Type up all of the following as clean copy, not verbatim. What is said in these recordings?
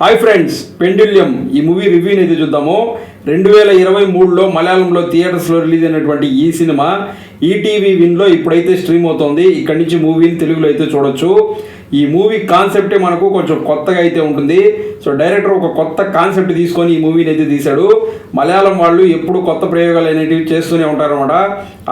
Hi friends, పెండుల్యం ఈ movie రివ్యూని అయితే చూద్దాము. 2023లో మలయాళంలో థియేటర్స్లో రిలీజ్ అయినటువంటి ఈ సినిమా ఈటీవీ విన్లో ఇప్పుడైతే స్ట్రీమ్ అవుతోంది. ఇక్కడి నుంచి మూవీని తెలుగులో అయితే చూడొచ్చు. ఈ మూవీ కాన్సెప్టే మనకు కొంచెం కొత్తగా అయితే ఉంటుంది. సో డైరెక్టర్ ఒక కొత్త కాన్సెప్ట్ తీసుకొని ఈ మూవీని అయితే తీశాడు. మలయాళం వాళ్ళు ఎప్పుడు కొత్త ప్రయోగాలు అనేటివి చేస్తూనే ఉంటారన్నమాట.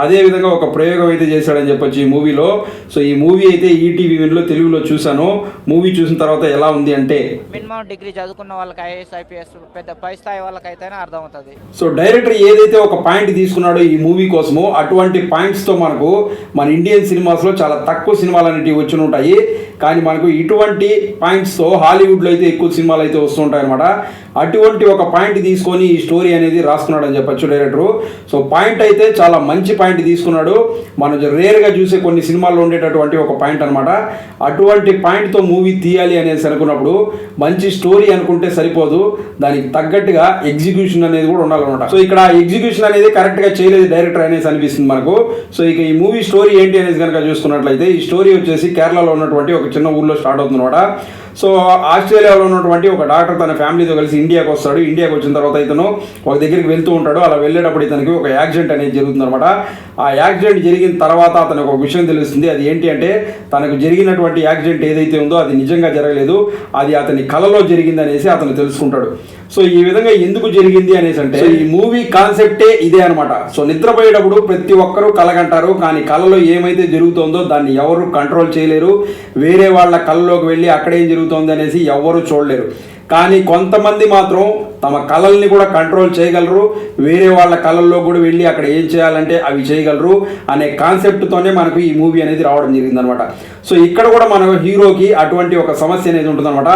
అదేవిధంగా ఒక ప్రయోగం అయితే చేశాడని చెప్పొచ్చు ఈ మూవీలో. సో ఈ మూవీ అయితే ఈటీవీ విన్లో తెలుగులో చూశాను. మూవీ చూసిన తర్వాత ఎలా ఉంది అంటే, మినిమం డిగ్రీ చదువుకున్న వాళ్ళకి ఐఏఎస్ ఐపీఎస్ పెద్ద పై స్థాయి వాళ్ళకైతేనే అర్థమవుతుంది. సో డైరెక్టర్ ఏదైతే ఒక పాయింట్ తీసుకున్నాడో ఈ మూవీ కోసము, అటువంటి పాయింట్స్తో మనకు మన ఇండియన్ సినిమాస్లో చాలా తక్కువ సినిమాలు అనేటివి వచ్చి ఉంటాయి. కానీ మనకు ఇటువంటి పాయింట్స్తో హాలీవుడ్లో అయితే ఎక్కువ సినిమాలు అయితే వస్తుంటాయి అనమాట. అటువంటి ఒక పాయింట్ తీసుకొని ఈ స్టోరీ అనేది రాసుకున్నాడు అని చెప్పచ్చు డైరెక్టరు. సో పాయింట్ అయితే చాలా మంచి పాయింట్ తీసుకున్నాడు. మనం రేర్గా చూసే కొన్ని సినిమాల్లో ఉండేటటువంటి ఒక పాయింట్ అనమాట. అటువంటి పాయింట్తో మూవీ తీయాలి అనేసి అనుకున్నప్పుడు మంచి స్టోరీ అనుకుంటే సరిపోదు, దానికి తగ్గట్టుగా ఎగ్జిక్యూషన్ అనేది కూడా ఉండాలన్నమాట. సో ఇక్కడ ఎగ్జిక్యూషన్ అనేది కరెక్ట్గా చేయలేదు డైరెక్టర్ అనేసి అనిపిస్తుంది మనకు. సో ఇక ఈ మూవీ స్టోరీ ఏంటి అనేది కనుక చూసుకున్నట్లయితే, ఈ స్టోరీ వచ్చేసి కేరళలో ఉన్నటువంటి ఒక చిన్న ఊర్లో స్టార్ట్ అవుతుంది అనమాట. సో ఆస్ట్రేలియాలో ఉన్నటువంటి ఒక డాక్టర్ తన ఫ్యామిలీతో కలిసి ఇండియాకి వస్తాడు. ఇండియాకి వచ్చిన తర్వాత ఇతను ఒక దగ్గరికి వెళ్తూ ఉంటాడు. అలా వెళ్ళేటప్పుడు ఇతనికి ఒక యాక్సిడెంట్ అనేది జరుగుతుంది అనమాట. ఆ యాక్సిడెంట్ జరిగిన తర్వాత అతనికి ఒక విషయం తెలుస్తుంది. అది ఏంటి అంటే, తనకు జరిగినటువంటి యాక్సిడెంట్ ఏదైతే ఉందో అది నిజంగా జరగలేదు, అది అతని కలలో జరిగింది అనేసి అతను తెలుసుకుంటాడు. సో ఈ విధంగా ఎందుకు జరిగింది అనేసి అంటే, ఈ మూవీ కాన్సెప్టే ఇదే అనమాట. సో నిద్రపోయేటప్పుడు ప్రతి ఒక్కరూ కలగంటారు, కానీ కళలో ఏమైతే జరుగుతుందో దాన్ని ఎవరు కంట్రోల్ చేయలేరు. వేరే వాళ్ళ కళలోకి వెళ్ళి అక్కడేం జరుగుతుంది అనేసి ఎవరు చూడలేరు. కానీ కొంతమంది మాత్రం తమ కళల్ని కూడా కంట్రోల్ చేయగలరు, వేరే వాళ్ళ కళల్లో కూడా వెళ్ళి అక్కడ ఏం చేయాలంటే అవి చేయగలరు అనే కాన్సెప్ట్తోనే మనకు ఈ మూవీ అనేది రావడం జరిగిందనమాట. సో ఇక్కడ కూడా మన హీరోకి అటువంటి ఒక సమస్య అనేది ఉంటుందన్నమాట.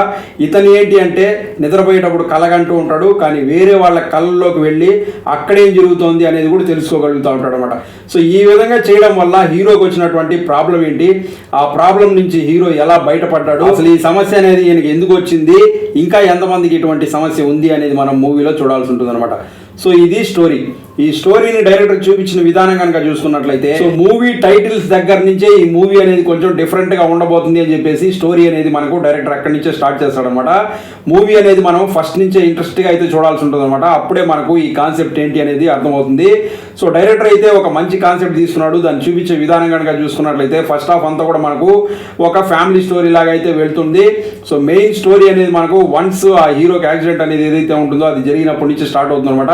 ఇతను ఏంటి అంటే, నిద్రపోయేటప్పుడు కలగంటూ ఉంటాడు, కానీ వేరే వాళ్ళ కళల్లోకి వెళ్ళి అక్కడేం జరుగుతోంది అనేది కూడా తెలుసుకోగలుగుతూ ఉంటాడు అనమాట. సో ఈ విధంగా చేయడం వల్ల హీరోకి వచ్చినటువంటి ప్రాబ్లం ఏంటి, ఆ ప్రాబ్లం నుంచి హీరో ఎలా బయటపడ్డాడు, అసలు ఈ సమస్య అనేది ఈయనకి ఎందుకు వచ్చింది, ఇంకా ఎంతమందికి ఇటువంటి సమస్య ఉంది అనేది మనం మూవీలో చూడాల్సి ఉంటుంది అనమాట. సో ఇది స్టోరీ. ఈ స్టోరీని డైరెక్టర్ చూపించిన విధానం కనుక చూసుకున్నట్లయితే, సో మూవీ టైటిల్స్ దగ్గర నుంచే ఈ మూవీ అనేది కొంచెం డిఫరెంట్గా ఉండబోతుంది అని చెప్పేసి స్టోరీ అనేది మనకు డైరెక్టర్ అక్కడి నుంచే స్టార్ట్ చేస్తాడనమాట. మూవీ అనేది మనం ఫస్ట్ నుంచే ఇంట్రెస్ట్గా అయితే చూడాల్సి ఉంటుంది అనమాట. అప్పుడే మనకు ఈ కాన్సెప్ట్ ఏంటి అనేది అర్థమవుతుంది. సో డైరెక్టర్ అయితే ఒక మంచి కాన్సెప్ట్ తీసుకున్నాడు. దాన్ని చూపించే విధానం కనుక చూసుకున్నట్లయితే, ఫస్ట్ హాఫ్ అంతా కూడా మనకు ఒక ఫ్యామిలీ స్టోరీ లాగా అయితే వెళ్తుంది. సో మెయిన్ స్టోరీ అనేది మనకు వన్స్ ఆ హీరోకి యాక్సిడెంట్ అనేది ఏదైతే ఉంటుందో అది జరిగినప్పటి నుంచి స్టార్ట్ అవుతుంది అనమాట.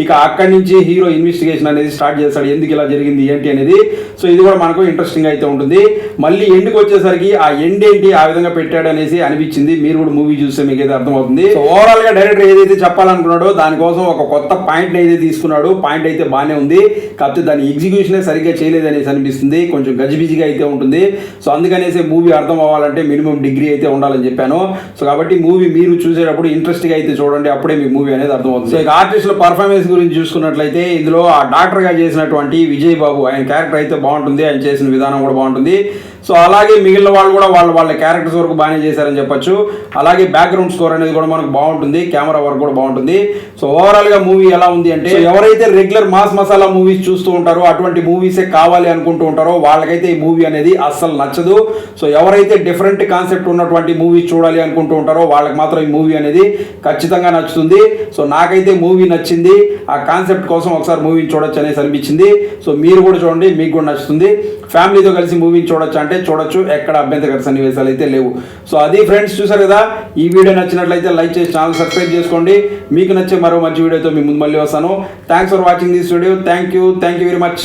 ఇక అక్కడి నుంచి హీరో ఇన్వెస్టిగేషన్ అనేది స్టార్ట్ చేస్తాడు, ఎందుకు ఇలా జరిగింది ఏంటి అనేది. సో ఇది కూడా మనకు ఇంట్రెస్టింగ్ అయితే ఉంటుంది. మళ్ళీ ఎండ్కి వచ్చేసరికి ఆ ఎండ్ ఏంటి ఆ విధంగా పెట్టాడు అనేసి అనిపించింది. మీరు కూడా మూవీ చూస్తే మీకు అయితే అర్థమవుతుంది. సో ఓవరాల్ గా డైరెక్టర్ ఏదైతే చెప్పాలనుకున్నాడో దానికోసం ఒక కొత్త పాయింట్ అయితే తీసుకున్నాడు. పాయింట్ అయితే బాగానే ఉంది, కాకపోతే దాని ఎగ్జిక్యూషన్ సరిగ్గా చేయలేదు అనేసి అనిపిస్తుంది. కొంచెం గజిబిజిగా అయితే ఉంటుంది. సో అందుకనేసి మూవీ అర్థం అవ్వాలంటే మినిమం డిగ్రీ అయితే ఉండాలని చెప్పాను. సో కాబట్టి మూవీ మీరు చూసేటప్పుడు ఇంట్రెస్ట్గా అయితే చూడండి, అప్పుడే మీకు మూవీ అనేది అర్థమవుతుంది. సో ఇక ఆర్టిస్టుల పర్ఫార్మెన్స్ గురించి చూసుకున్నట్లయితే, ఇందులో ఆ డాక్టర్గా చేసినటువంటి విజయ్ బాబు, ఆయన క్యారెక్టర్ అయితే బాగుంటుంది, ఆయన చేసిన విధానం కూడా బాగుంటుంది. సో అలాగే మిగిలిన వాళ్ళు కూడా వాళ్ళ క్యారెక్టర్స్ వరకు బాగానే చేశారని చెప్పొచ్చు. అలాగే బ్యాక్గ్రౌండ్ స్కోర్ అనేది కూడా మనకు బాగుంటుంది, కెమెరా వర్క్ కూడా బాగుంటుంది. సో ఓవరాల్గా మూవీ ఎలా ఉంది అంటే, ఎవరైతే రెగ్యులర్ మాస్ మసాలా మూవీస్ చూస్తూ ఉంటారో, అటువంటి మూవీసే కావాలి అనుకుంటూ ఉంటారో వాళ్ళకైతే ఈ మూవీ అనేది అస్సలు నచ్చదు. సో ఎవరైతే డిఫరెంట్ కాన్సెప్ట్ ఉన్నటువంటి మూవీస్ చూడాలి అనుకుంటూ ఉంటారో వాళ్ళకి మాత్రం ఈ మూవీ అనేది ఖచ్చితంగా నచ్చుతుంది. సో నాకైతే మూవీ నచ్చింది. ఆ కాన్సెప్ట్ కోసం ఒకసారి మూవీని చూడొచ్చు అనేసి అనిపించింది. సో మీరు కూడా చూడండి, మీకు కూడా నచ్చుతుంది. ఫ్యామిలీతో కలిసి మూవీని చూడొచ్చు అంటే చూడొచ్చు, ఎక్కడ అభ్యంతరకర సన్నివేశాలు అయితే లేవు. సో అది ఫ్రెండ్స్, చూసారు కదా. ఈ వీడియో నచ్చినట్లయితే లైక్ చేసి ఛానల్ సబ్స్క్రైబ్ చేసుకోండి. మీకు నచ్చే మరో మంచి వీడియోతో మీ ముందు మళ్ళీ వస్తాను. Thanks for watching this video. Thank you very much.